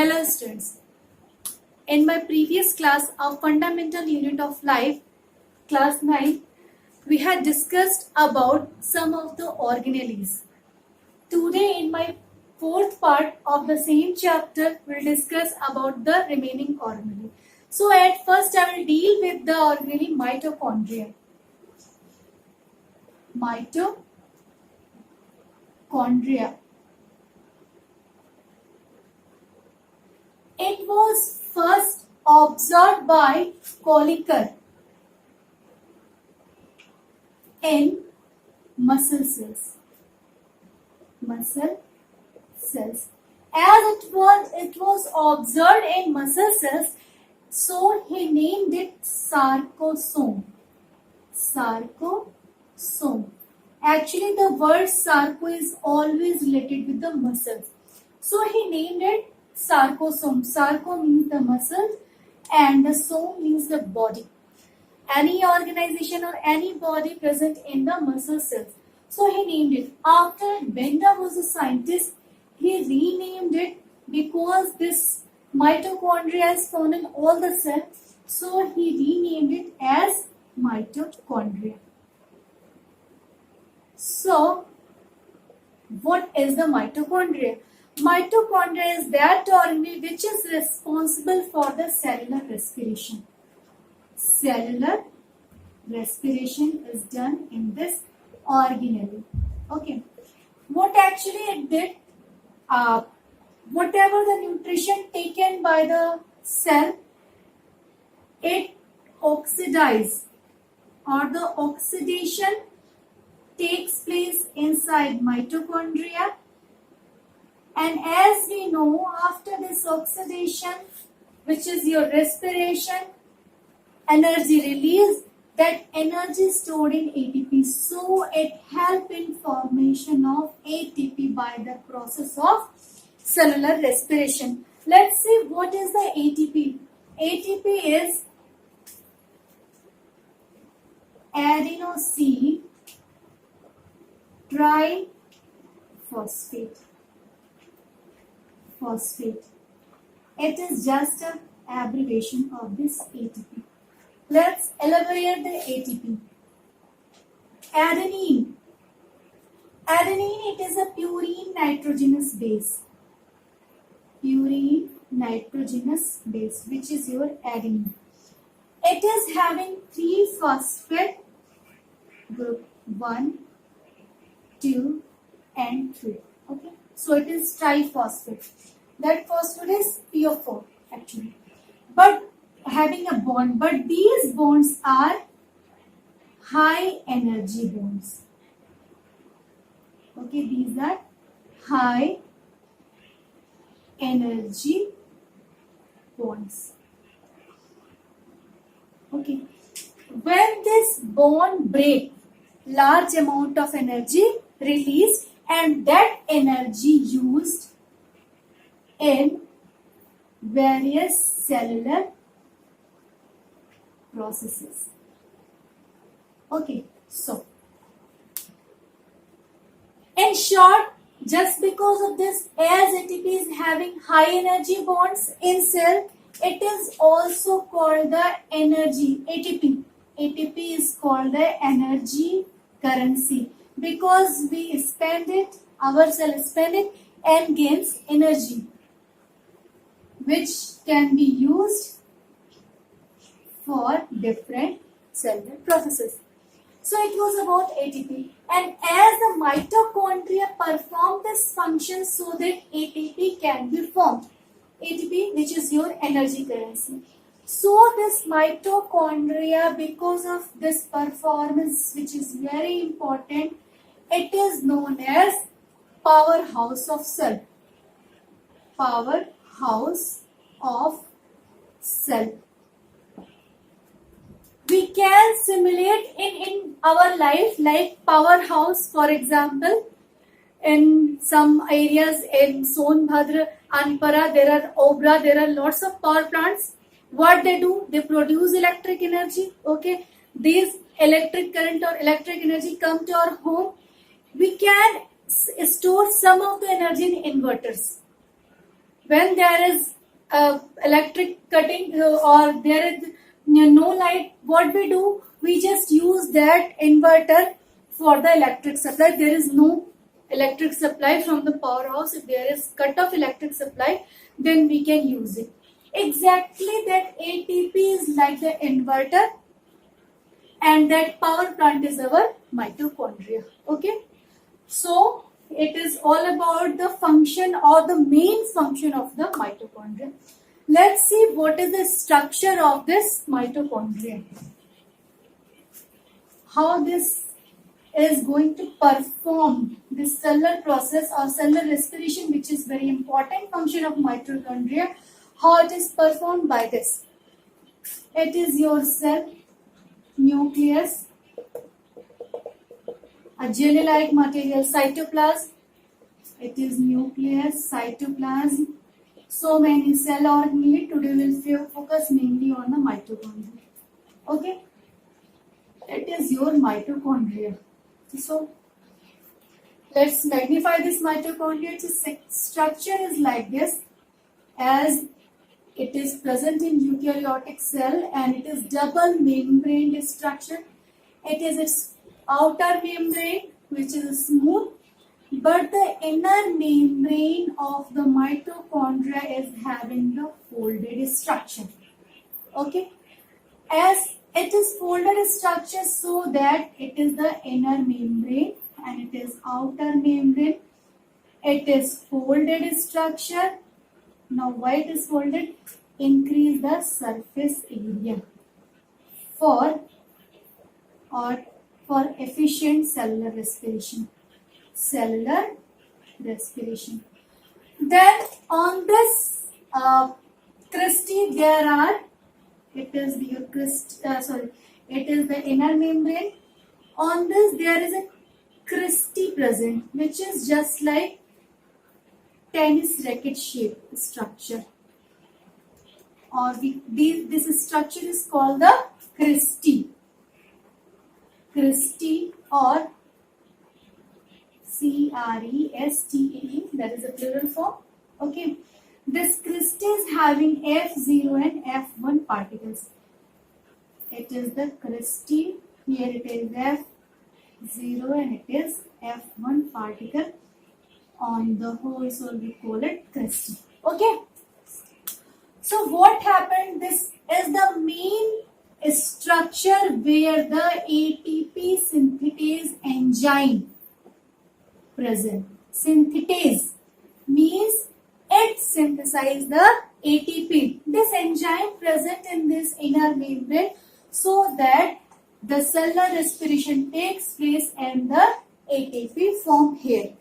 Hello students. In my previous class of Fundamental Unit of Life, class 9, we had discussed about some of the organelles. Today in my fourth part of the same chapter, we'll discuss about the remaining organelle. So at first I will deal with the organelle mitochondria. Mitochondria. It was first observed by Kolliker in muscle cells. As it was observed in muscle cells, so he named it sarcosome. Sarcosome. Actually, the word sarco is always related with the muscles. So he named it sarcosome. Sarco means the muscle and the some means the body. Any organization or any body present in the muscle cells. So he named it. After Benda was a scientist, he renamed it because this mitochondria is found in all the cells. So he renamed it as mitochondria. So what is the mitochondria? Mitochondria is that organelle which is responsible for the cellular respiration. Cellular respiration is done in this organelle. Okay. What actually it did? Whatever the nutrition taken by the cell, it oxidizes, or the oxidation takes place inside mitochondria. And as we know, after this oxidation, which is your respiration, energy release, that energy stored in ATP. So it helps in formation of ATP by the process of cellular respiration. Let's see what is the ATP. ATP is adenosine triphosphate. It is just an abbreviation of this ATP. Let's elaborate the ATP. Adenine. Adenine, it is a purine nitrogenous base. Purine nitrogenous base, which is your adenine. It is having 3 phosphate group 1, 2 and 3. Okay. So it is triphosphate. That phosphate is PO4 actually. But having a bond. But these bonds are high energy bonds. Okay, these are high energy bonds. Okay. When this bond break, large amount of energy released, and that energy used in various cellular processes. Okay, so in short, just because of this, as ATP is having high energy bonds in cell, it is also called the energy ATP. ATP is called the energy currency because we spend it, our cell spend it and gains energy, which can be used for different cellular processes. So it was about ATP, and as the mitochondria perform this function so that ATP can be formed. ATP, which is your energy currency. So this mitochondria, because of this performance, which is very important, it is known as powerhouse of cell. Powerhouse of cell. We can simulate in our life like powerhouse, for example, in some areas in Sonbhadra, Anpara, there are Obra, there are lots of power plants. What they do? They produce electric energy. Okay, these electric current or electric energy come to our home. We can store some of the energy in inverters. When there is electric cutting or there is no light, what we do, we just use that inverter for the electric supply. There is no electric supply from the powerhouse. If there is cut off electric supply, then we can use it. Exactly, that ATP is like the inverter, and that power plant is our mitochondria. Okay, so it is all about the function or the main function of the mitochondria. Let's see what is the structure of this mitochondria. How this is going to perform this cellular process or cellular respiration, which is very important function of mitochondria. How it is performed by this. It is your cell nucleus, a jelly-like material, cytoplasm. It is nucleus, cytoplasm. So many cell organelles. Today we will focus mainly on the mitochondria. Okay, it is your mitochondria. So let's magnify this mitochondria. Its structure is like this, as it is present in eukaryotic cell, and it is double membrane structure. It is its outer membrane, which is smooth, but the inner membrane of the mitochondria is having the folded structure. Okay, as it is folded structure, so that it is the inner membrane and it is outer membrane. It is folded structure. Now why it is folded? Increase the surface area for efficient cellular respiration. Cellular respiration. Then on this cristae there are, it is the inner membrane. On this there is a cristae present, which is just like tennis racket shaped structure, or this structure is called the cristae. Cristae or CRESTAE, that is a plural form. Okay, this cristae is having F0 and F1 particles. It is the cristae. Here it is F0 and it is F1 particle. On the whole, so we call it cristae. Okay. So what happened? This is the main structure where the ATP synthetase enzyme present. Synthetase means it synthesizes the ATP. This enzyme present in this inner membrane, so that the cellular respiration takes place and the ATP form here.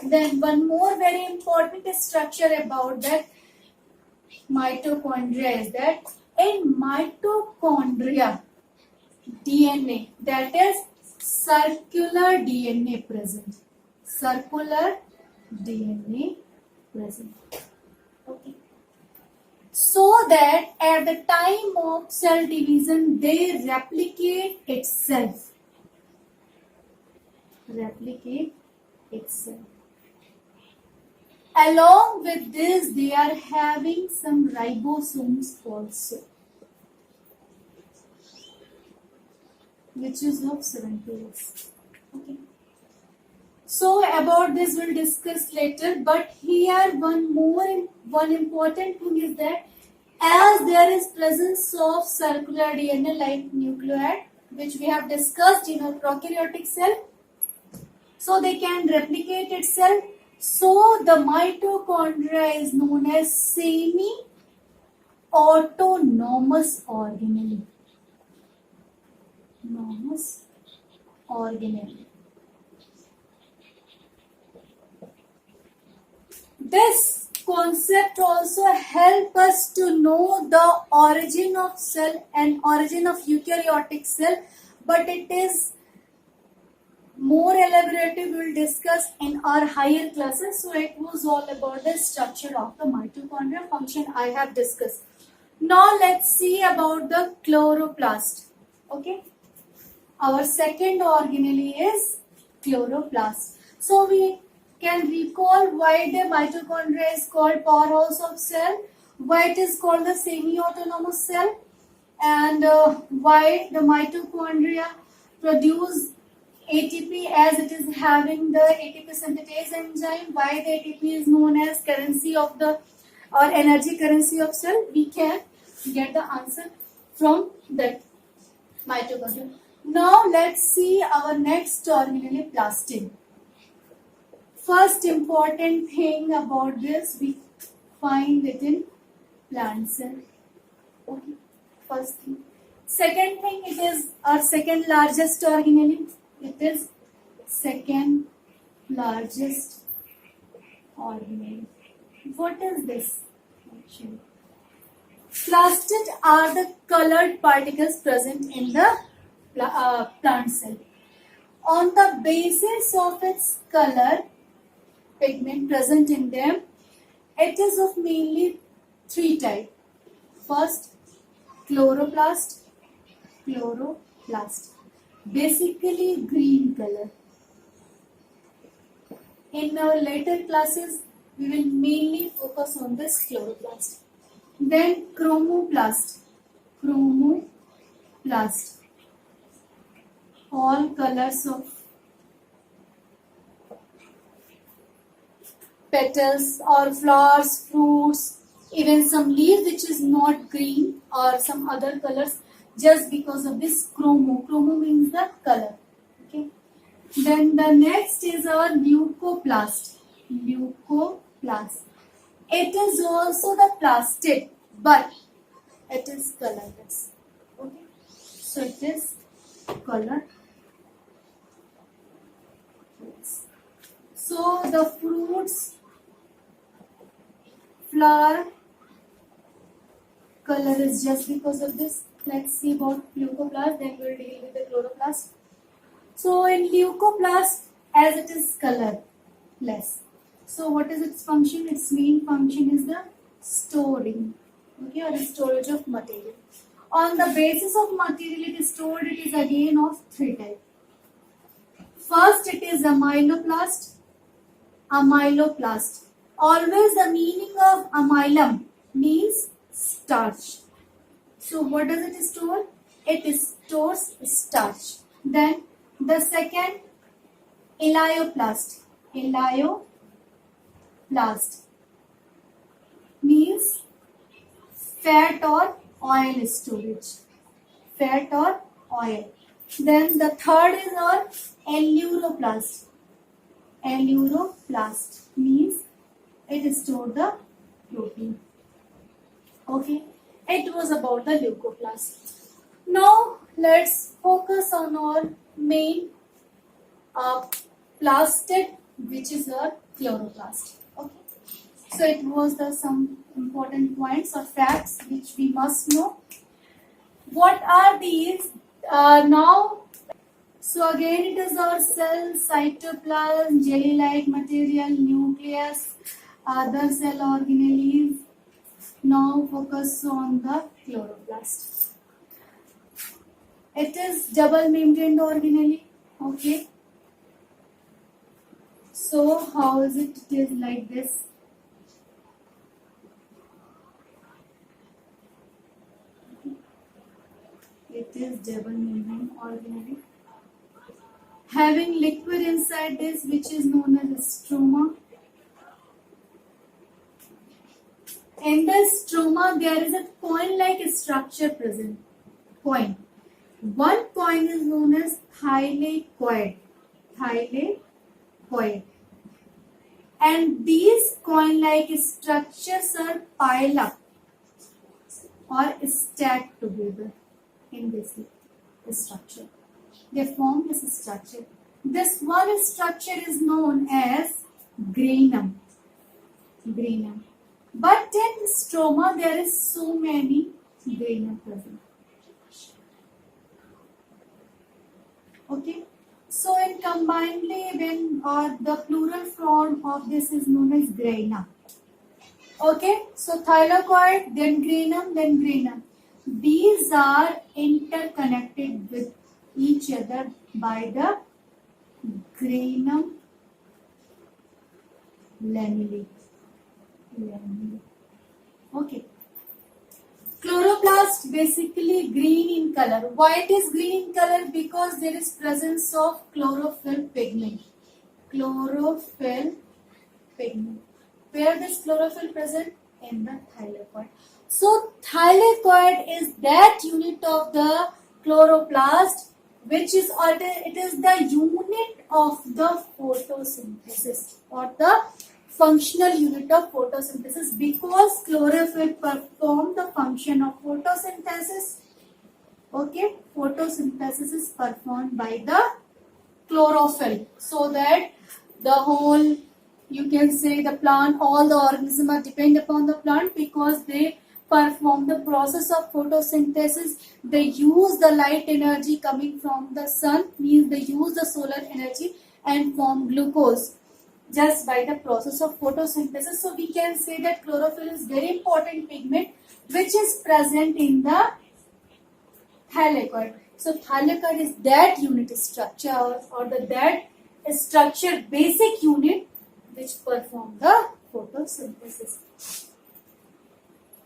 Then one more very important structure about that mitochondria is that in mitochondria DNA, that is circular DNA present. Circular DNA present. Okay. So that at the time of cell division they replicate itself. Replicate itself. Along with this, they are having some ribosomes also, which is of 70S. Okay. So about this we'll discuss later. But here one important thing is that as there is presence of circular DNA like nucleotide, which we have discussed in a prokaryotic cell, so they can replicate itself. So the mitochondria is known as semi-autonomous organelle. Autonomous organelle. This concept also help us to know the origin of cell and origin of eukaryotic cell, but it is more elaborative, we will discuss in our higher classes. So it was all about the structure of the mitochondria function I have discussed. Now let's see about the chloroplast. Okay, our second organelle is chloroplast. So we can recall why the mitochondria is called powerhouse of cell. Why it is called the semi-autonomous cell, and why the mitochondria produce ATP as it is having the ATP synthetase enzyme. Why the ATP is known as currency of the or energy currency of cell? We can get the answer from that mitochondria. Now let's see our next organelle, plastid. First important thing about this, we find it in plant cell. Okay, first thing. Second thing, it is our second largest organelle. It is second largest organelle. What is this? Actually, plastid are the colored particles present in the plant cell. On the basis of its color pigment present in them, it is of mainly three types. First, chloroplast, basically green color. In our later classes, we will mainly focus on this chloroplast. Then chromoplast, all colors of petals or flowers, fruits, even some leaves which is not green or some other colors, just because of this chromo. Chromo means the color. Okay. Then the next is our leucoplast. It is also the plastid, but it is colorless. Okay. So it is colorless. So the fruits, flower color is just because of this. Let's see about leucoplast, then we'll deal with the chloroplast. So in leucoplast, as it is colorless. So what is its function? Its main function is the storing, okay, or the storage of material. On the basis of material it is stored, it is again of three types. First, it is amyloplast. Always the meaning of amylum means starch. So what does it store? It stores starch. Then the second, elioplast means fat or oil storage. Then the third is our aleuroplast. Aleuroplast means it stores the protein. Okay, it was about the leucoplast. Now let's focus on our main plastid, which is our chloroplast. Okay, so it was some important points or facts which we must know. What are these now? So again, it is our cell, cytoplasm, jelly-like material, nucleus, other cell organelles. Now focus on the chloroplast. It is double membrane organelle. Okay. So how is it? It is like this. It is double membrane organelle, having liquid inside this, which is known as stroma. In the stroma, there is a coin-like structure present. Coin. One coin is known as thylakoid. And these coin-like structures are piled up or stacked together in this structure. They form this structure. This one structure is known as granum. But in stroma, there is so many granum present. Okay. So in combinedly, when the plural form of this is known as grana. Okay. So thylakoid, then granum. These are interconnected with each other by the granum lamellae. Okay. Chloroplast basically green in color. Why it is green in color? Because there is presence of chlorophyll pigment. Chlorophyll pigment. Where this chlorophyll present? In the thylakoid. So thylakoid is that unit of the chloroplast which is, or it is the unit of the photosynthesis or the functional unit of photosynthesis, because chlorophyll perform the function of photosynthesis. Okay, photosynthesis is performed by the chlorophyll, so that the whole, you can say, the plant, all the organisms are depend upon the plant because they perform the process of photosynthesis. They use the light energy coming from the sun, means they use the solar energy and form glucose just by the process of photosynthesis. So we can say that chlorophyll is very important pigment which is present in the thylakoid. So thylakoid is that unit structure or the that structure basic unit which perform the photosynthesis.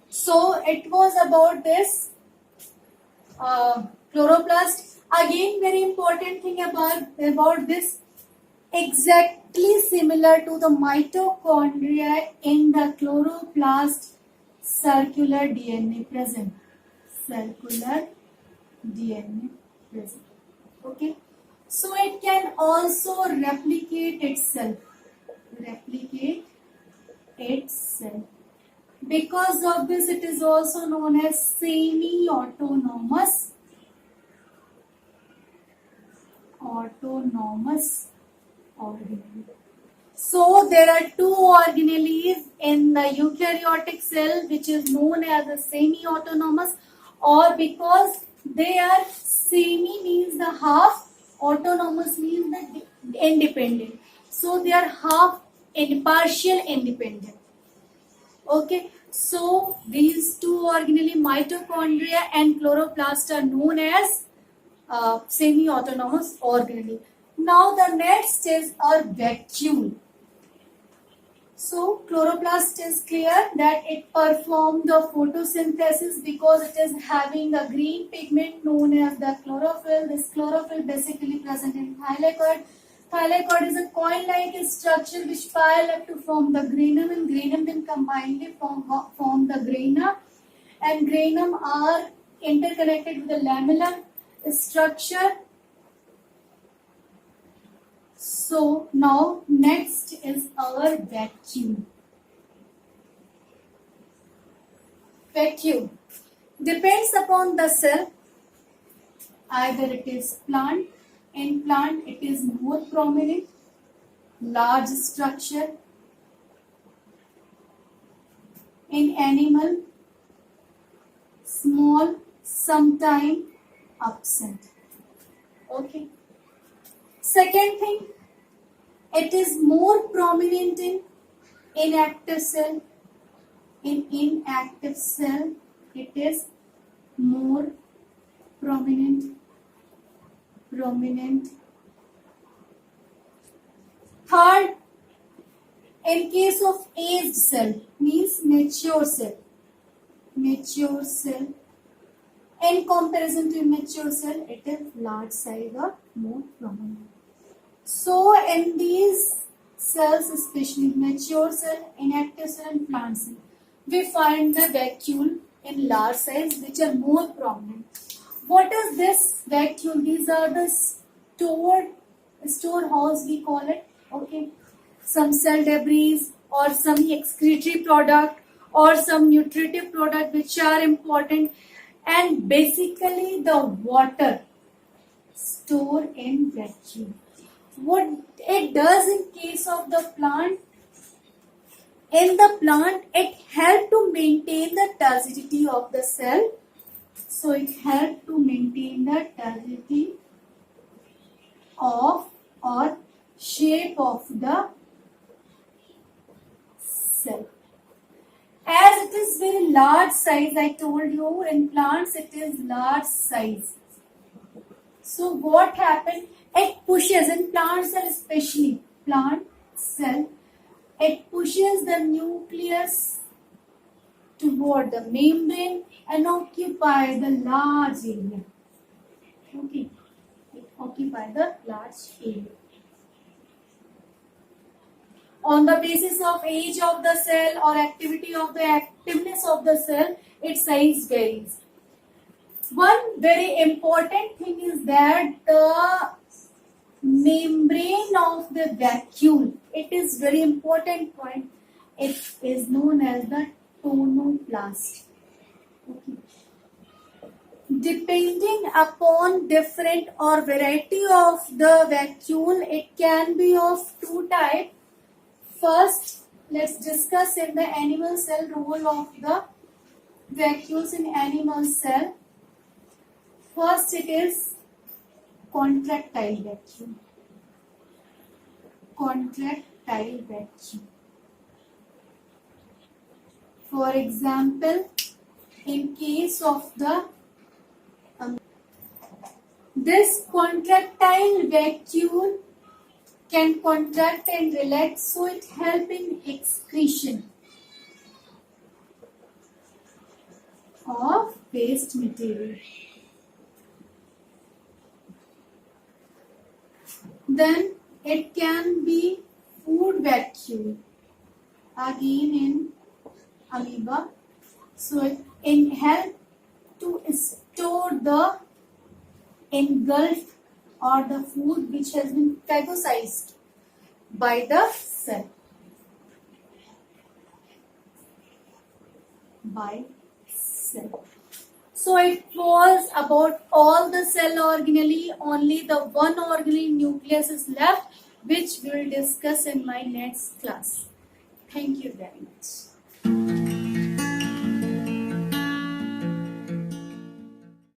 So it was about this chloroplast. Again, very important thing about this, exactly similar to the mitochondria in the chloroplast, circular DNA present. Circular DNA present. Okay. So it can also replicate itself. Replicate itself. Because of this, it is also known as semi-autonomous organelle. So there are two organelles in the eukaryotic cell which is known as a semi-autonomous, or because they are semi means the half, autonomous means the independent. So they are half and partial independent. Okay, so these two organelles, mitochondria and chloroplast, are known as semi-autonomous organelle. Now the next is our vacuole. So chloroplast is clear that it performs the photosynthesis because it is having a green pigment known as the chlorophyll. This chlorophyll basically present in thylakoid. Thylakoid is a coin-like structure which pile up to form the granum, and granum then combinedly form the grana, and granum are interconnected with the lamellar structure. So now next is our vacuole. Vacuole depends upon the cell. Either it is plant. In plant it is more prominent, large structure. In animal, small, sometime absent. Okay. Second thing, it is more prominent in inactive cell. In inactive cell, it is more prominent. Third, in case of aged cell, means mature cell. Mature cell. In comparison to immature cell, it is large size or more prominent. So in these cells, especially mature cell, inactive cell and plant cell, we find the vacuole in large size which are more prominent. What is this vacuole? These are the store halls we call it. Okay, some cell debris or some excretory product or some nutritive product which are important, and basically the water stored in vacuole. What it does in case of the plant, in the plant it helps to maintain the turbidity of the cell. So it helps to maintain the turbidity of or shape of the cell. As it is very large size, I told you in plants it is large size. So what happens? It pushes, in plant cell especially, plant cell, it pushes the nucleus toward the membrane and occupy the large area. Okay, it occupy the large area. On the basis of age of the cell or activity of the activeness of the cell, its size varies. One very important thing is that the membrane of the vacuole, it is very important point. It is known as the tonoplast. Okay. Depending upon different or variety of the vacuole, it can be of two types. First, let's discuss in the animal cell role of the vacuoles in animal cell. First, it is contractile vacuole. Contractile vacuole. For example, in case of the this contractile vacuole can contract and relax, so it helps in excretion of waste material. Then it can be food vacuole, again in amoeba, so it can help to store the engulfed or the food which has been phagocytized by the cell. So it was about all the cell organelle, only the one organelle nucleus is left, which we will discuss in my next class. Thank you very much.